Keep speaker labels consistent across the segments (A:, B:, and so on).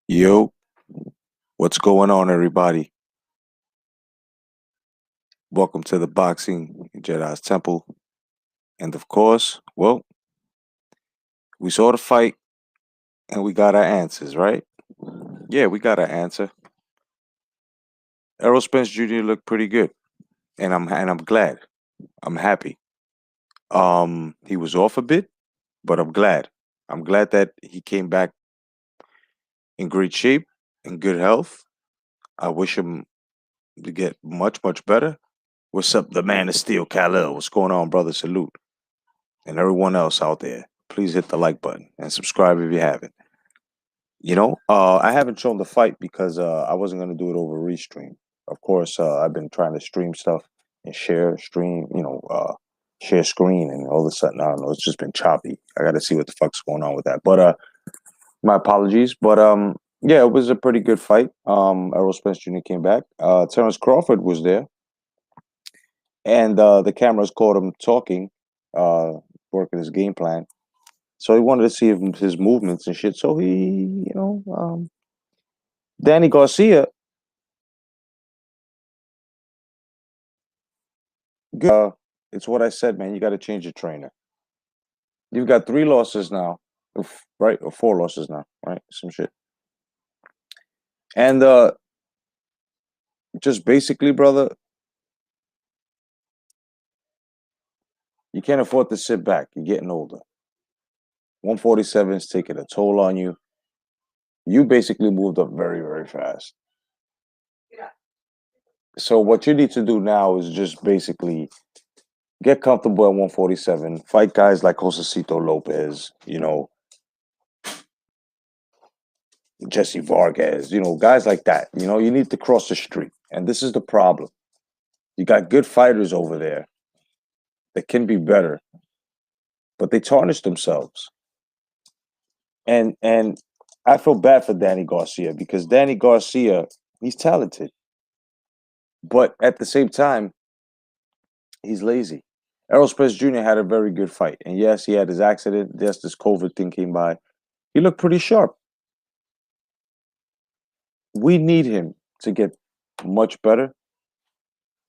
A: Yo, what's going on, everybody? Welcome to the Boxing Jedi's Temple. And of course, well, we saw the fight and we got our answers, right? Yeah, we got our answer. Errol Spence Jr. looked pretty good, and I'm glad. I'm happy. He was off a bit, but I'm glad. I'm glad that he came back in great shape, in good health. I wish him to get much better. What's up, the man of steel, Khalil? What's going on, brother? Salute. And everyone else out there, please hit the like button and subscribe if you haven't. I haven't shown the fight because I wasn't gonna do it over restream. Of course, I've been trying to stream stuff and share stream, share screen, and all of a sudden, I don't know, it's just been choppy. I got to see what the fuck's going on with that. But my apologies. But yeah, it was a pretty good fight. Errol Spence Jr. came back. Terrence Crawford was there, and the cameras caught him talking, uh, working his game plan. So he wanted to see his movements and shit. So Danny Garcia, it's what I said, man. You got to change your trainer. You've got 3 losses now, right? Or 4 losses now, right? Some shit. And just basically, brother, you can't afford to sit back. You're getting older. 147 is taking a toll on you. You basically moved up very fast. So what you need to do now is just basically get comfortable at 147. Fight guys like Josecito Lopez, Jesse Vargas, guys like that. You need to cross the street. And this is the problem. You got good fighters over there that can be better, but they tarnish themselves. And I feel bad for Danny Garcia because Danny Garcia, he's talented. But at the same time, he's lazy. Errol Spence Jr. had a very good fight. And yes, he had his accident. Yes, this COVID thing came by. He looked pretty sharp. We need him to get much better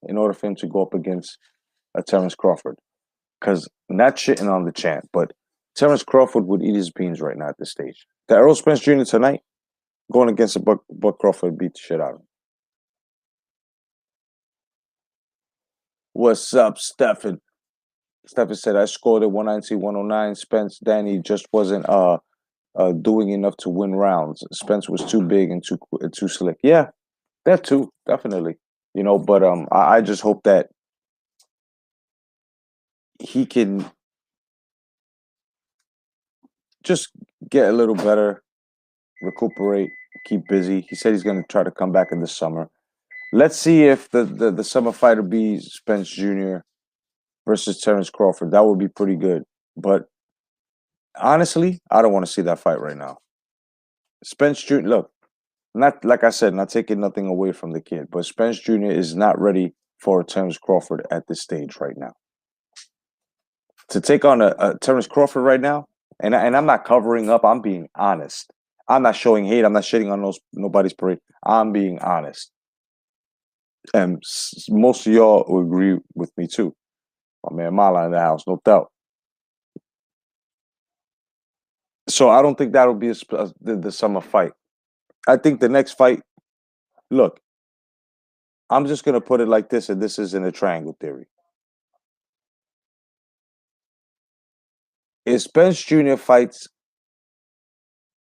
A: in order for him to go up against Terrence Crawford. Because not shitting on the champ, but Terrence Crawford would eat his beans right now at this stage. The Errol Spence Jr. tonight going against a Buck Crawford beat the shit out of him. What's up, Stefan? Stefan said I scored at 190, 109. Spence Danny just wasn't doing enough to win rounds. Spence was too big and too slick. Yeah, that too, definitely. But I just hope that he can just get a little better, recuperate, keep busy. He said he's going to try to come back in the summer. Let's see if the summer fighter be Spence Jr. versus Terrence Crawford. That would be pretty good. But honestly, I don't want to see that fight right now. Spence Jr. Look, not like I said, not taking nothing away from the kid, but Spence Jr. is not ready for Terrence Crawford at this stage right now. To take on a Terrence Crawford right now, and I'm not covering up. I'm being honest. I'm not showing hate. I'm not shitting on nobody's parade. I'm being honest, and most of y'all will agree with me too. My man Mala in the house, no doubt. So I don't think that'll be the summer fight. I think the next fight. Look, I'm just gonna put it like this, and this is in a triangle theory. If Spence Jr. fights,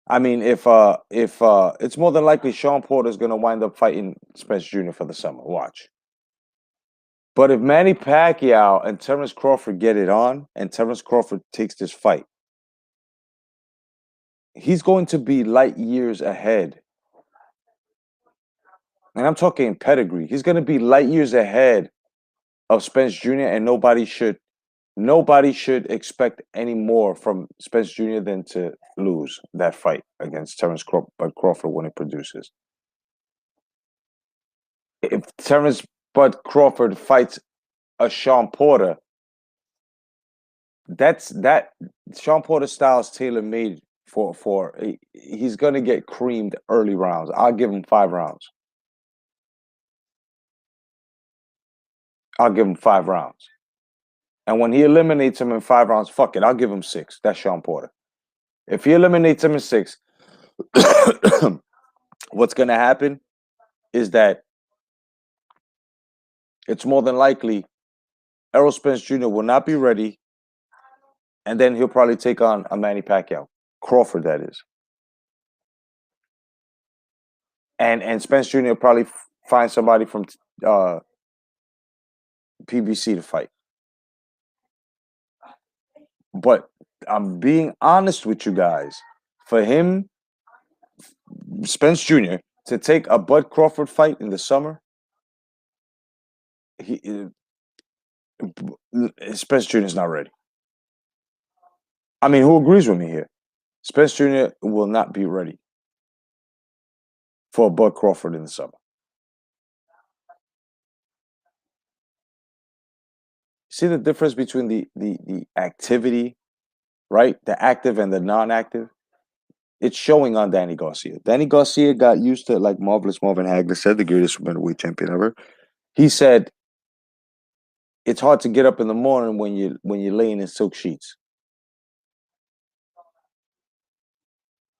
A: I mean, if it's more than likely Sean Porter's gonna wind up fighting Spence Jr. for the summer. Watch. But if Manny Pacquiao and Terrence Crawford get it on, and Terrence Crawford takes this fight, he's going to be light years ahead. And I'm talking pedigree. He's going to be light years ahead of Spence Jr. And nobody should expect any more from Spence Jr. than to lose that fight against Terrence Crawford when it produces. If Terrence Bud Crawford fights a Sean Porter, that Sean Porter style is tailor made he's gonna get creamed early rounds. I'll give him 5 rounds. I'll give him 5 rounds. And when he eliminates him in 5 rounds, fuck it, I'll give him 6. That's Sean Porter. If he eliminates him in 6, what's gonna happen is that it's more than likely Errol Spence Jr. will not be ready, and then he'll probably take on a Manny Pacquiao. Crawford, that is. And Spence Jr. will probably find somebody from PBC to fight. But I'm being honest with you guys. For him, Spence Jr., to take a Bud Crawford fight in the summer, Spence Jr. is not ready. I mean, who agrees with me here? Spence Jr. will not be ready for Bud Crawford in the summer. See the difference between the activity, right? The active and the non-active? It's showing on Danny Garcia. Danny Garcia got used to, like Marvelous Marvin Hagler said, the greatest middleweight champion ever. He said, it's hard to get up in the morning when you're laying in silk sheets.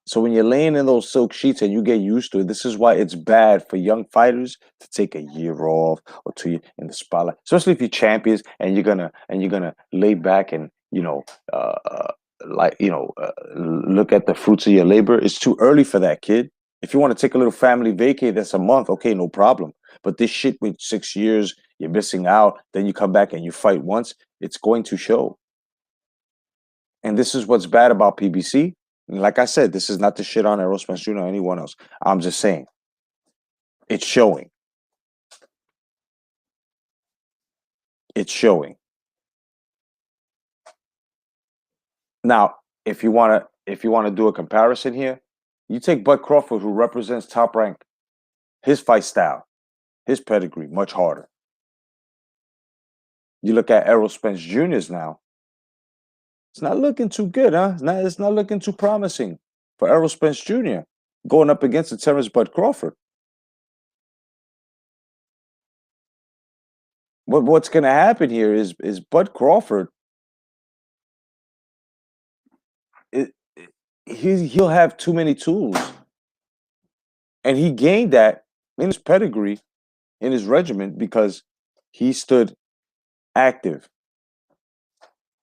A: So when you're laying in those silk sheets and you get used to it, this is why it's bad for young fighters to take a year off or 2 years in the spotlight, especially if you're champions and you're gonna lay back and look at the fruits of your labor. It's too early for that, kid. If you want to take a little family vacay, that's a month, okay, no problem. But this shit with 6 years, you're missing out. Then you come back and you fight once. It's going to show. And this is what's bad about PBC. Like I said, this is not the shit on Errol Spence Jr. or anyone else. I'm just saying, it's showing. It's showing. Now, if you wanna do a comparison here, you take Bud Crawford, who represents Top Rank, his fight style, his pedigree, much harder. You look at Errol Spence Jr.'s now. It's not looking too good, huh? It's not looking too promising for Errol Spence Jr. going up against the Terrence Bud Crawford. What's going to happen here is Bud Crawford, he'll have too many tools. And he gained that in his pedigree, in his regiment, because he stood active.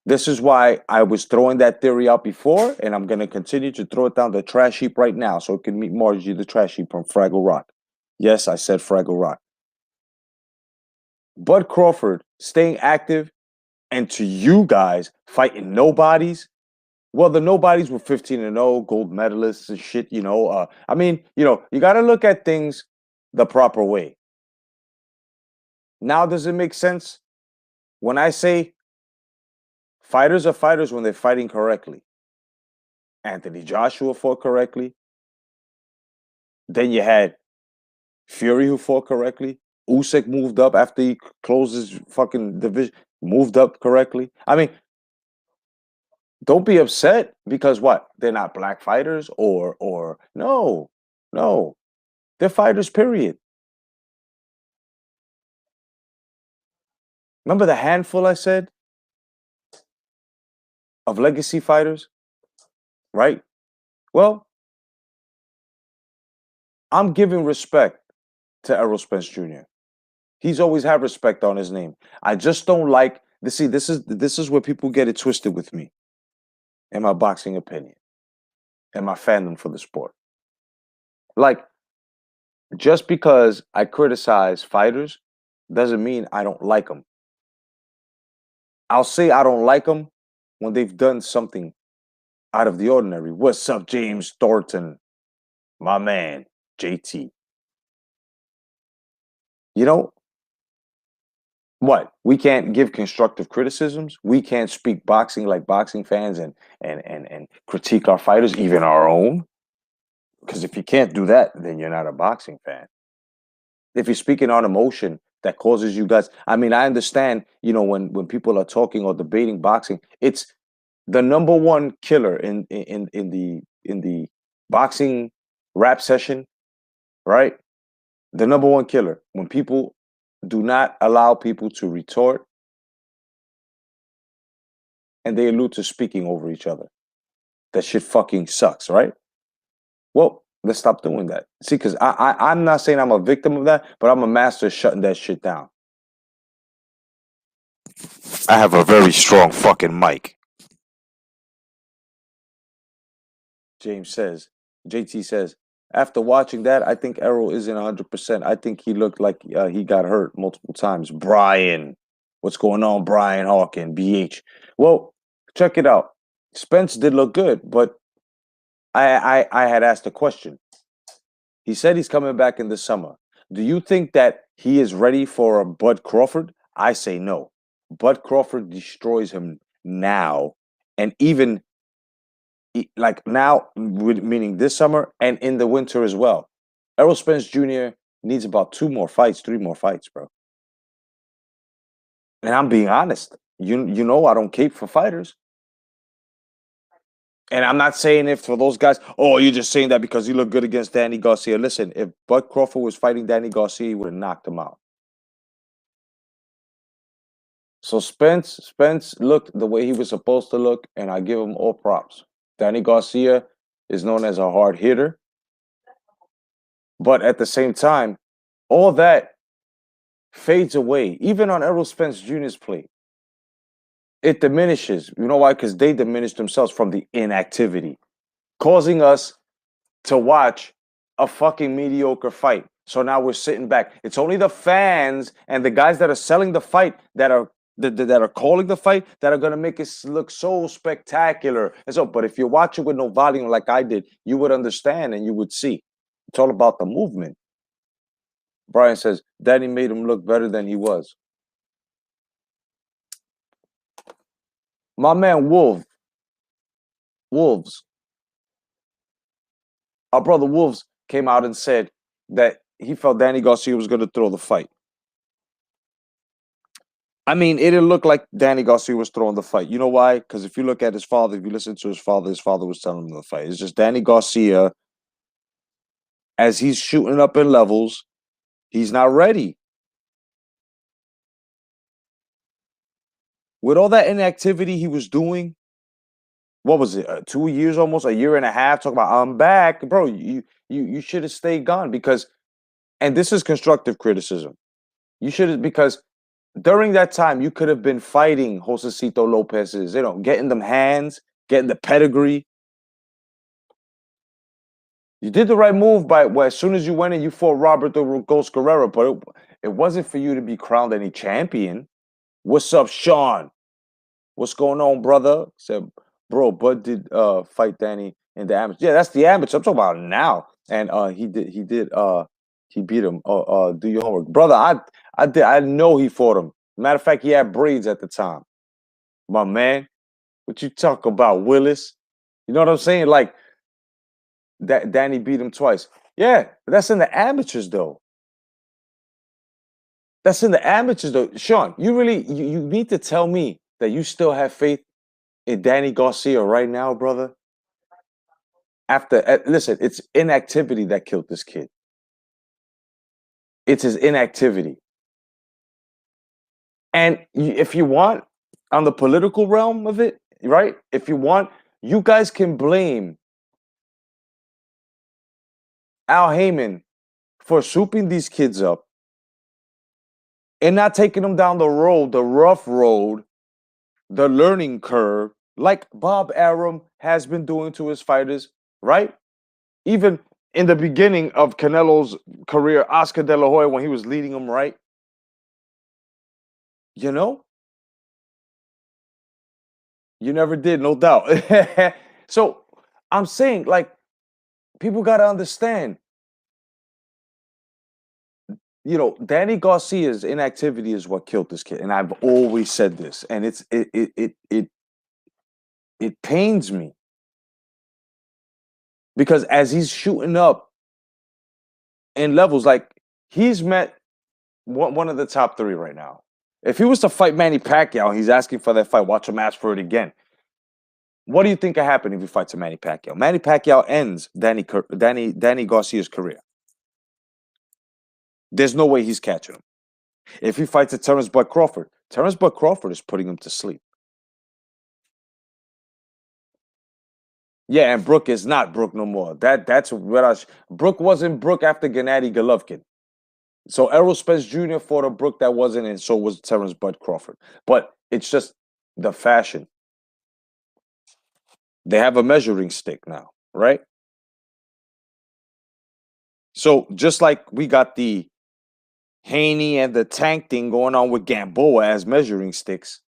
A: This is why I was throwing that theory out before, and I'm going to continue to throw it down the trash heap right now so it can meet Margie the trash heap from Fraggle Rock. Yes, I said Fraggle Rock. Bud Crawford staying active, and to you guys fighting nobodies. Well, the nobodies were 15-0, gold medalists and shit, I mean, you got to look at things the proper way. Now, does it make sense when I say fighters are fighters when they're fighting correctly? Anthony Joshua fought correctly. Then you had Fury, who fought correctly. Usyk moved up after he closed his fucking division, moved up correctly. I mean, don't be upset because what? They're not black fighters or no. They're fighters, period. Remember the handful I said of legacy fighters? Right? Well, I'm giving respect to Errol Spence Jr. He's always had respect on his name. I just don't like this. See, this is where people get it twisted with me, in my boxing opinion, and my fandom for the sport. Like, just because I criticize fighters doesn't mean I don't like them. I'll say I don't like them when they've done something out of the ordinary. What's up, James Thornton? My man, JT. What? We can't give constructive criticisms. We can't speak boxing like boxing fans and critique our fighters, even our own. Because if you can't do that, then you're not a boxing fan. If you're speaking on emotion that causes you guys, I mean, I understand, when people are talking or debating boxing, it's the number one killer in the the boxing rap session, right? The number one killer. When people do not allow people to retort and they allude to speaking over each other. That shit fucking sucks, right? Well, let's stop doing that. See, because I'm not saying I'm a victim of that, but I'm a master of shutting that shit down. I have a very strong fucking mic. James says, JT says, after watching that, I think Errol isn't 100%. I think he looked like he got hurt multiple times. Brian, what's going on, Brian Hawkin, BH? Well, check it out. Spence did look good, but I had asked a question. He said he's coming back in the summer. Do you think that he is ready for a Bud Crawford? I say no. Bud Crawford destroys him now, and even like now, meaning this summer and in the winter as well. Errol Spence Jr. needs about 2 more fights, 3 more fights, bro. And I'm being honest. You know I don't cape for fighters. And I'm not saying it for those guys, oh, you're just saying that because he looked good against Danny Garcia. Listen, if Bud Crawford was fighting Danny Garcia, he would have knocked him out. So Spence looked the way he was supposed to look, and I give him all props. Danny Garcia is known as a hard hitter. But at the same time, all that fades away, even on Errol Spence Jr.'s plate. It diminishes. You know why? Because they diminished themselves from the inactivity, causing us to watch a fucking mediocre fight. So now we're sitting back. It's only the fans and the guys that are selling the fight that are calling the fight that are gonna make it look so spectacular. And so, but if you watch it with no volume like I did, you would understand and you would see. It's all about the movement. Brian says, Danny made him look better than he was. My man Wolves, our brother Wolves came out and said that he felt Danny Garcia was going to throw the fight. I mean, it didn't look like Danny Garcia was throwing the fight. You know why? Because if you look at his father, if you listen to his father was telling him the fight. It's just Danny Garcia, as he's shooting up in levels, he's not ready. With all that inactivity he was doing, what was it? 2 years, almost a year and a half. Talking about I'm back, bro. You should have stayed gone because, and this is constructive criticism. You should have, because during that time you could have been fighting Josecito Lopez's, getting them hands, getting the pedigree. You did the right move as soon as you went and you fought Roberto Ghost Guerrero, but it wasn't for you to be crowned any champion. What's up, Sean? What's going on, brother? Said, bro, Bud did fight Danny in the amateur. Yeah, that's the amateur. I'm talking about now. And he beat him. Do your homework. Brother, I know he fought him. Matter of fact, he had braids at the time. My man, what you talk about, Willis? You know what I'm saying? Like, that Danny beat him twice. Yeah, that's in the amateurs, though. That's in the amateurs, though. Sean, you need to tell me that you still have faith in Danny Garcia right now, brother. Listen, it's inactivity that killed this kid. It's his inactivity. And if you want, on the political realm of it, right? If you want, you guys can blame Al Heyman for souping these kids up and not taking them down the road, the rough road, the learning curve, like Bob Arum has been doing to his fighters, right? Even in the beginning of Canelo's career, Oscar De La Hoya, when he was leading him, right? You know? You never did, no doubt. So I'm saying, like, people got to understand, Danny Garcia's inactivity is what killed this kid. And I've always said this. And it pains me. Because as he's shooting up in levels, like, he's met one of the top 3 right now. If he was to fight Manny Pacquiao, he's asking for that fight. Watch him ask for it again. What do you think could happen if he fights a Manny Pacquiao? Manny Pacquiao ends Danny Garcia's career. There's no way he's catching him. If he fights a Terrence Bud Crawford is putting him to sleep. Yeah, and Brooke is not Brooke no more. That's what Brooke wasn't Brooke after Gennady Golovkin. So Errol Spence Jr. fought a Brooke that wasn't, and so was Terrence Bud Crawford. But it's just the fashion. They have a measuring stick now, right? So just like we got the Haney and the Tank thing going on with Gamboa as measuring sticks,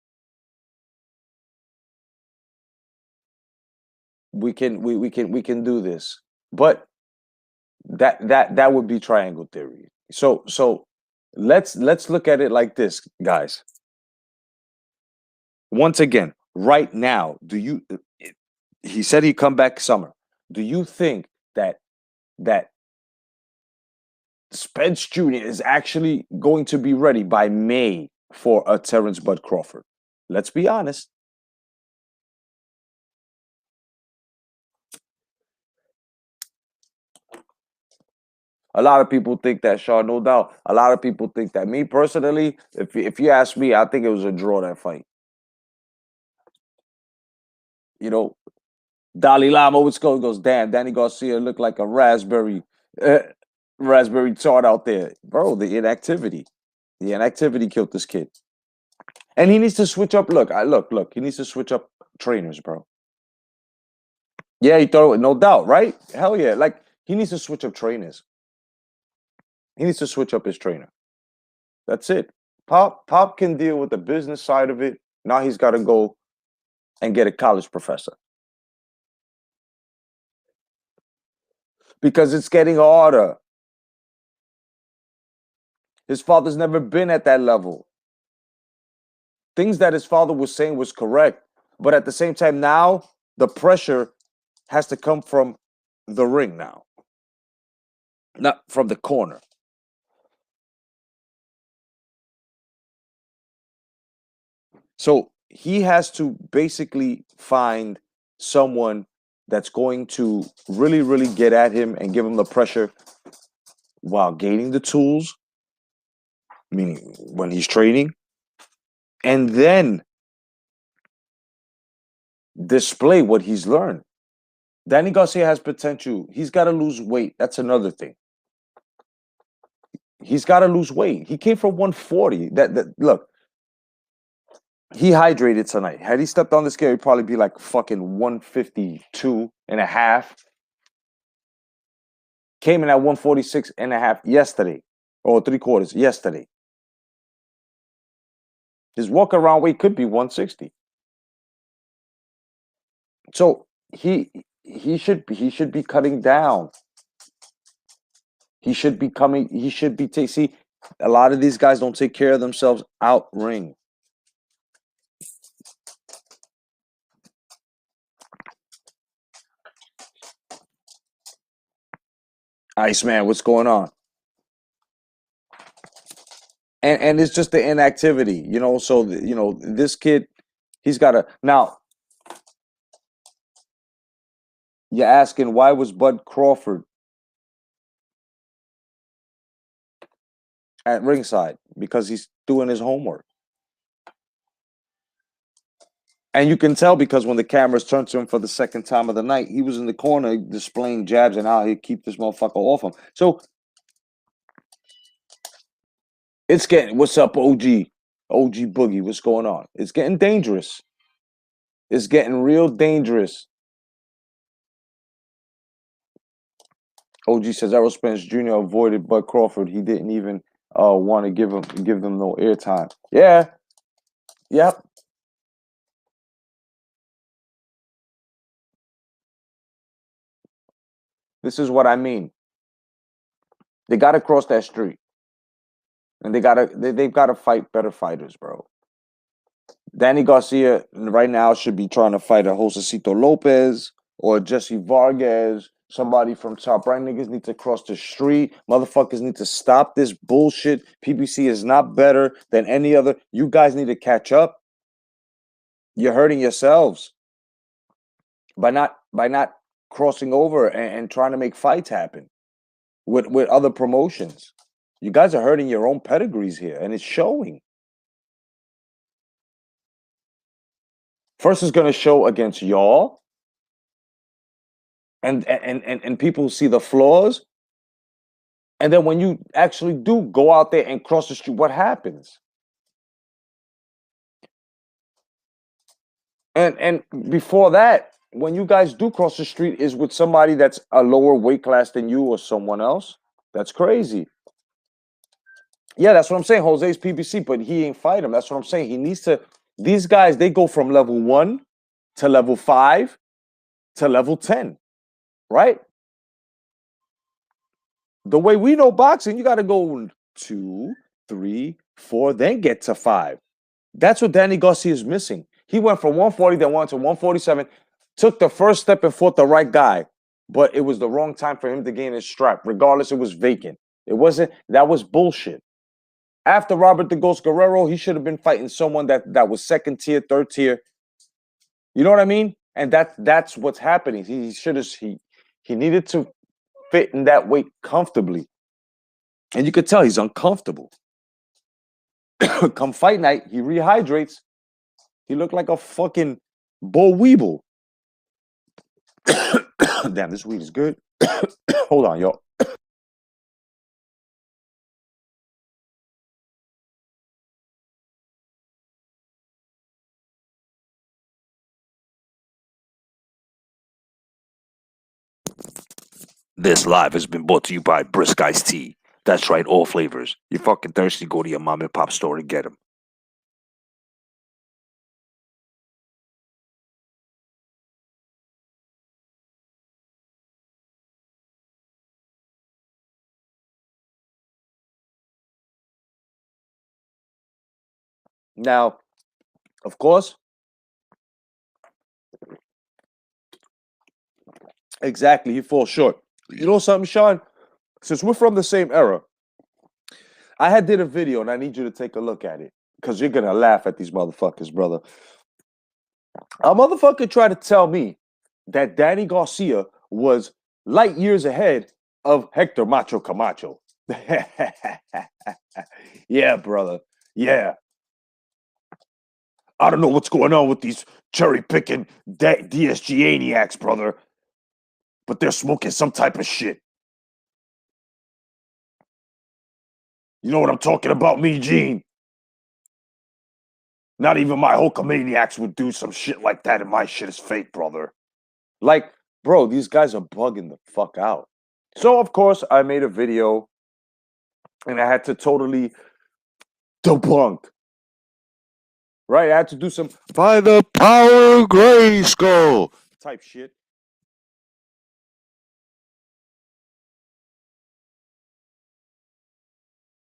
A: we can do this. But that would be triangle theory. So let's look at it like this, guys. Once again, right now, he said he'd come back summer. Do you think that Spence Jr. is actually going to be ready by May for a Terrence Bud Crawford? Let's be honest. A lot of people think that, Sean, no doubt. A lot of people think that. Me personally, if you ask me, I think it was a draw, that fight. You know, Dalai Lama, what's going? Goes, damn, Danny Garcia looked like a uh, raspberry tart out there, bro. The inactivity killed this kid, and he needs to switch up. Look. He needs to switch up trainers, bro. Yeah, he thought it, no doubt, right? Hell yeah, like he needs to switch up trainers. He needs to switch up his trainer. That's it. Pop can deal with the business side of it. Now he's got to go and get a college professor because it's getting harder. His father's never been at that level. Things that his father was saying was correct, but at the same time, now the pressure has to come from the ring now, not from the corner. So he has to basically find someone that's going to really, really get at him and give him the pressure while gaining the tools, meaning when he's training, and then display what he's learned. Danny Garcia has potential. He's got to lose weight. That's another thing. He's got to lose weight. He came from 140. That look, he hydrated tonight. Had he stepped on the scale, he'd probably be like fucking 152 and a half. Came in at 146 and a half yesterday, or 3/4 yesterday. His walk around weight could be 160. So he should be cutting down. He should be coming. He should be see. A lot of these guys don't take care of themselves out ring. Iceman, what's going on? And it's just the inactivity, you know. So this kid, he's got to now. You're asking why was Bud Crawford at ringside? Because he's doing his homework. And you can tell because when the cameras turned to him for the second time of the night, he was in the corner displaying jabs and how he'd keep this motherfucker off him. So it's getting, what's up, OG? OG Boogie, what's going on? It's getting dangerous. It's getting real dangerous. OG says Errol Spence Jr. avoided Bud Crawford. He didn't even want to give them no airtime. Yeah. Yep. This is what I mean. They got to cross that street, and they've got to fight better fighters, bro. Danny Garcia right now should be trying to fight a Josecito Lopez or Jesse Vargas, somebody from Top Rank. Niggas need to cross the street. Motherfuckers need to stop this bullshit. PBC is not better than any other. You guys need to catch up. You're hurting yourselves. by not crossing over and trying to make fights happen with other promotions. You guys are hurting your own pedigrees here, and it's showing. First is going to show against y'all, and people see the flaws, and then when you actually do go out there and cross the street, what happens? And before that, when you guys do cross the street, is with somebody that's a lower weight class than you or someone else. That's crazy. Yeah, that's what I'm saying. Jose's PBC, but he ain't fight him. That's what I'm saying. He needs to. These guys, they go from level 1 to level 5 to level 10, right? The way we know boxing, you got to go 2, 3, 4, then get to 5. That's what Danny Garcia is missing. He went from 140, then went to 147, took the first step and fought the right guy, but it was the wrong time for him to gain his strap. Regardless, it was vacant. It wasn't. That was bullshit. After Robert the Ghost Guerrero, he should have been fighting someone that was second tier, third tier. You know what I mean? And that's what's happening. He needed to fit in that weight comfortably, and you could tell he's uncomfortable. Come fight night, he rehydrates. He looked like a fucking Bo Weeble. Damn, this weed is good. Hold on, y'all. This live has been brought to you by Brisk Iced Tea. That's right, all flavors. You fucking thirsty, go to your mom and pop store and get them. Now, of course, exactly, he falls short. You know something, Sean? Since we're from the same era, I had did a video and I need you to take a look at it because you're gonna laugh at these motherfuckers, brother. A motherfucker tried to tell me that Danny Garcia was light years ahead of Hector Macho Camacho. Yeah, brother. Yeah. I don't know what's going on with these cherry picking DSG-aniacs, brother, but they're smoking some type of shit. You know what I'm talking about, me, Gene? Not even my Hulkamaniacs would do some shit like that, and my shit is fake, brother. Like, bro, these guys are bugging the fuck out. So, of course, I made a video, and I had to totally debunk. Right? I had to do some by the power of Grayskull type shit.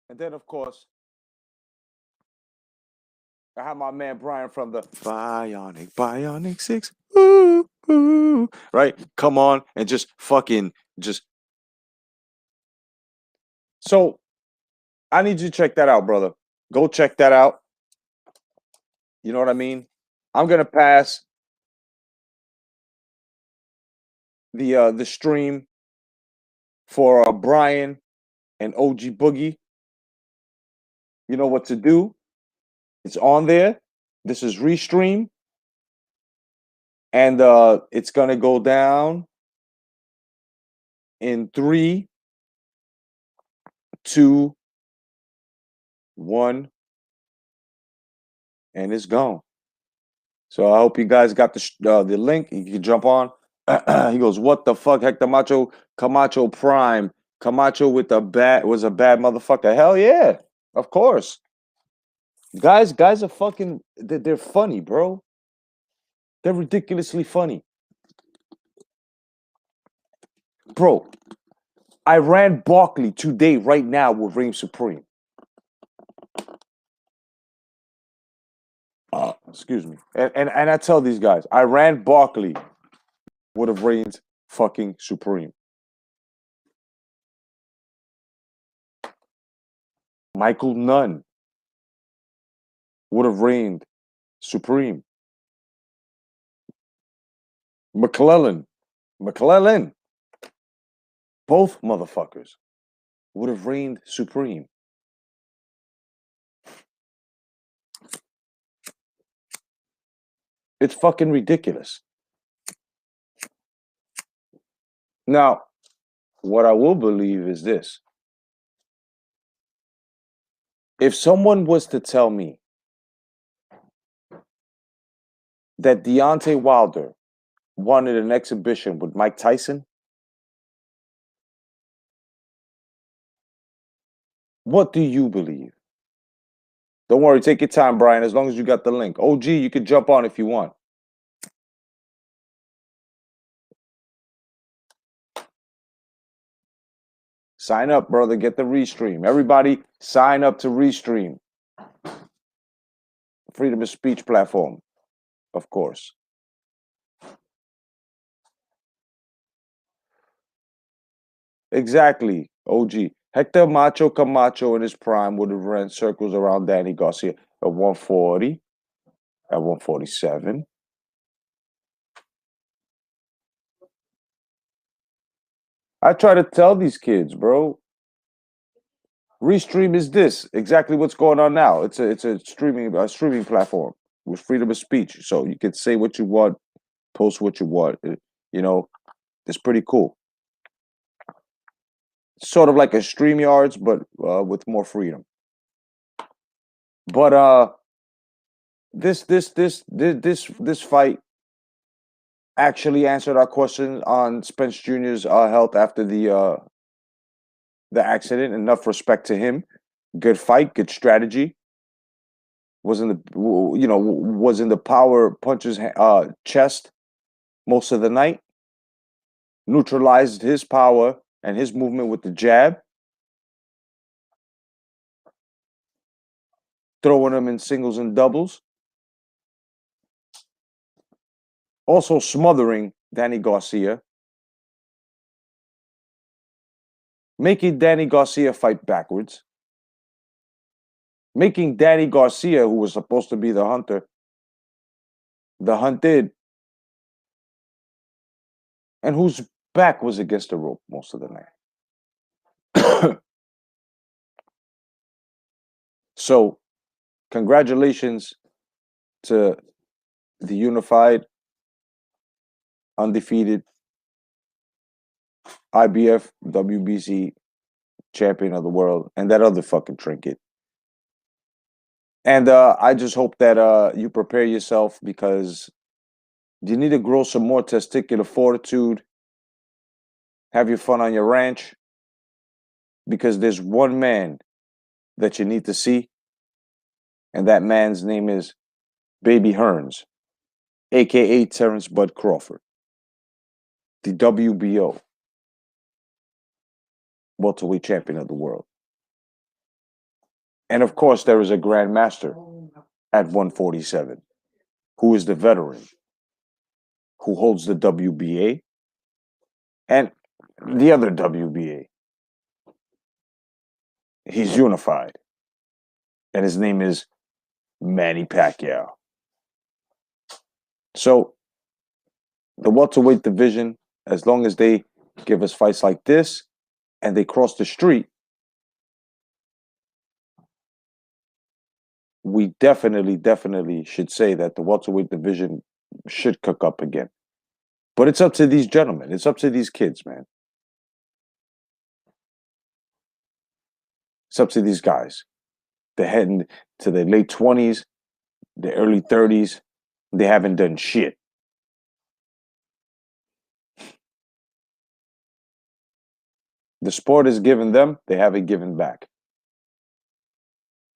A: And then, of course, I have my man Brian from the Bionic 6. Ooh, ooh, right? Come on and just fucking just. So I need you to check that out, brother. Go check that out. You know what I mean? I'm gonna pass the stream for Brian and OG Boogie. You know what to do. It's on there. This is Restream. And it's gonna go down in 3, 2, 1, and it's gone. So I hope you guys got the link. You can jump on. He goes, "What the fuck, Hector Macho Camacho Prime? Camacho with a bad was a bad motherfucker. Hell yeah, of course. Guys are fucking. They're funny, bro. They're ridiculously funny, bro. I ran Barkley today, right now, with Reign Supreme. Excuse me. And I tell these guys, I ran Barkley would have reigned fucking supreme. Michael Nunn would have reigned supreme. McClellan, both motherfuckers would have reigned supreme. It's fucking ridiculous. Now, what I will believe is this. If someone was to tell me that Deontay Wilder wanted an exhibition with Mike Tyson, what do you believe? Don't worry, take your time, Brian, as long as you got the link. OG, you can jump on if you want. Sign up, brother. Get the restream. Everybody, sign up to restream. Freedom of speech platform, of course. Exactly, OG. Hector Macho Camacho in his prime would have ran circles around Danny Garcia at 140, at 147. I try to tell these kids, bro. Restream is this exactly what's going on now. It's a streaming platform with freedom of speech, so you can say what you want, post what you want. You know, it's pretty cool. Sort of like a StreamYards, but with more freedom. But this fight actually answered our question on Spence Jr.'s health after the accident. Enough respect to him. Good fight, good strategy. Was in the power puncher's chest most of the night. Neutralized his power and his movement with the jab, throwing him in singles and doubles. Also smothering Danny Garcia, making Danny Garcia fight backwards, making Danny Garcia, who was supposed to be the hunter, the hunted, and whose back was against the rope most of the night. So, congratulations to the unified, undefeated IBF WBC champion of the world and that other fucking trinket. And I just hope that you prepare yourself because you need to grow some more testicular fortitude. Have your fun on your ranch because there's one man that you need to see, and that man's name is Baby Hearns, aka Terrence Bud Crawford, the WBO welterweight champion of the world. And of course, there is a grandmaster at 147 who is the veteran, who holds the WBA and the other WBA. He's unified, and his name is Manny Pacquiao. So, the welterweight division, as long as they give us fights like this and they cross the street, we definitely should say that the welterweight division should cook up again. But it's up to these gentlemen. It's up to these kids, man. It's up to these guys. They're heading to their late 20s, their early 30s. They haven't done shit. The sport has given them, they haven't given back.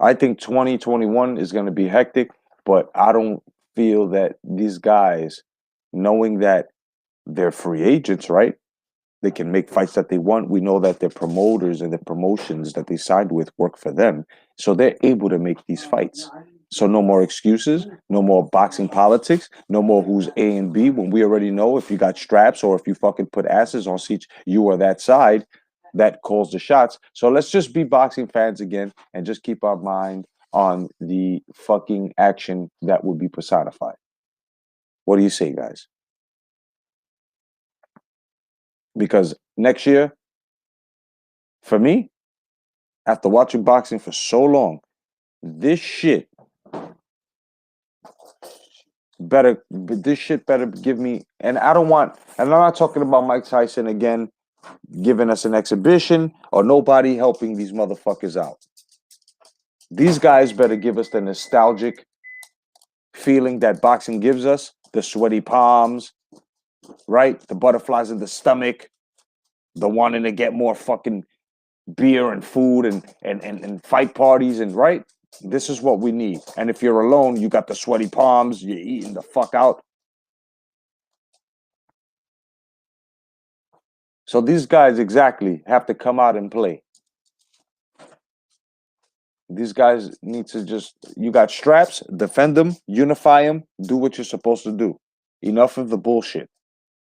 A: I think 2021 is going to be hectic, but I don't feel that these guys, knowing that they're free agents, right? They can make fights that they want. We know that their promoters and the promotions that they signed with work for them. So they're able to make these fights. So no more excuses, no more boxing politics, no more who's A and B when we already know if you got straps or if you fucking put asses on seats, you are that side that calls the shots. So let's just be boxing fans again and just keep our mind on the fucking action that would be personified. What do you say, guys? Because next year, for me, after watching boxing for so long, this shit this shit better give me, and I don't want, and I'm not talking about Mike Tyson again giving us an exhibition or nobody helping these motherfuckers out. These guys better give us the nostalgic feeling that boxing gives us, the sweaty palms, right? The butterflies in the stomach, the wanting to get more fucking beer and food and fight parties, and right? This is what we need. And if you're alone, you got the sweaty palms, you're eating the fuck out. So these guys exactly have to come out and play. These guys need to just, you got straps, defend them, unify them, do what you're supposed to do. Enough of the bullshit.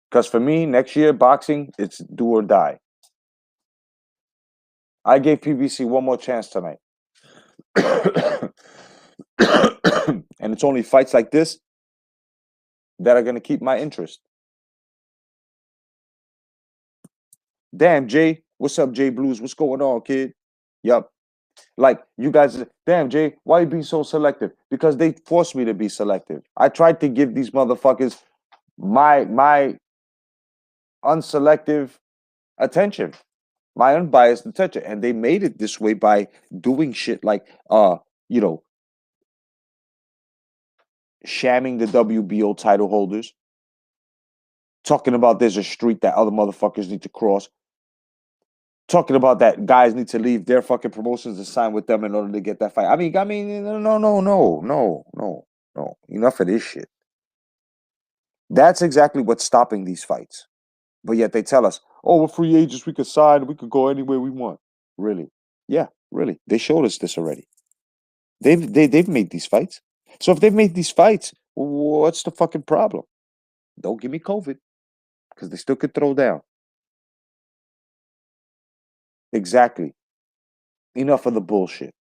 A: Because for me, next year, boxing, it's do or die. I gave PBC one more chance tonight. And it's only fights like this that are going to keep my interest. Damn, Jay. What's up, Jay Blues? What's going on, kid? Yup. Like, you guys, damn, Jay, why you being so selective? Because they forced me to be selective. I tried to give these motherfuckers my unselective attention, my unbiased attention. And they made it this way by doing shit like, you know, shamming the WBO title holders, talking about there's a street that other motherfuckers need to cross, talking about that guys need to leave their fucking promotions to sign with them in order to get that fight. I mean, no. Enough of this shit. That's exactly what's stopping these fights. But yet they tell us, oh, we're free agents, we could sign, we could go anywhere we want. Really? Yeah, really. They showed us this already. They've made these fights. So if they've made these fights, what's the fucking problem? Don't give me COVID, because they still could throw down. Exactly. Enough of the bullshit.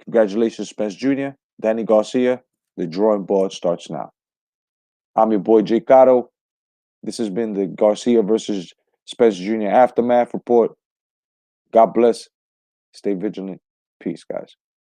A: Congratulations, Spence Jr., Danny Garcia. The drawing board starts now. I'm your boy, Jay Cotto. This has been the Garcia versus Spence Jr. Aftermath Report. God bless. Stay vigilant. Peace, guys.